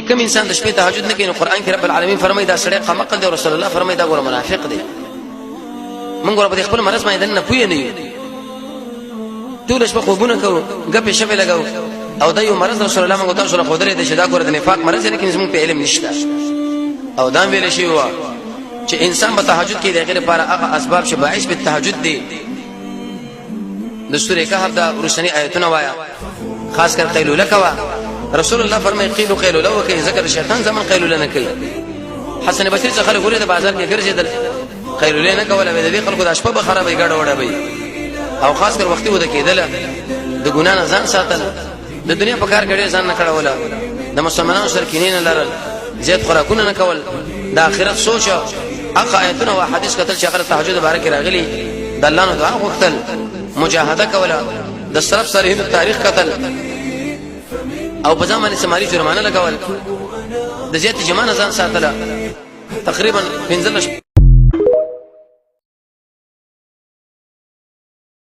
کوم انسان د شپې تهجد نه کوي نو قران کې رب العالمین فرمایي دا سړی قمقل دی او رسول الله فرمایي دا ګور منافق دی. موږ ور په خپل مرز باندې نه پوي نه یو ټول شپه خوبونه کوو غپې شپه لګاو او دا یو مرز رسول الله موږ تاسو له خودره د شدا ګور د نفاق مرز لیکن زموږ په علم نشته او دا ویل شي وا چې انسان په تهجد کې د غیر لپاره هغه اسباب چې باعث به تهجد دي د سورې کهف دا ورسنی آیتونه وایا خاص کر قیلوله کوا رسول الله فرمایي قیلوله وکي ذکر شیطان زمون قیلوله نه کوي. حسن بصری څخه خلک ګوري د بازار کې ګرځیدل قیلوله نه کوله به د خلکو د شپه به خرابې ګډه وډه وي او خاص کر وختي وده کېدل د ګنا نه ځان ساتل د دنیا په کار کې ځان نه کړهوله د مسلمانانو سره کینې نه لرل زیات خوراکونه نه کول د آخرت سوچ هغه آیتونه او حدیث کتل چې هغه تهجد بارک راغلي د الله نه دعا وکړل مجاهده کوله د سرف صالحین تاریخ قتل او په ځمانه سماري جرمانه لګول د زیات جمانه ځان ساتله تقریبا 15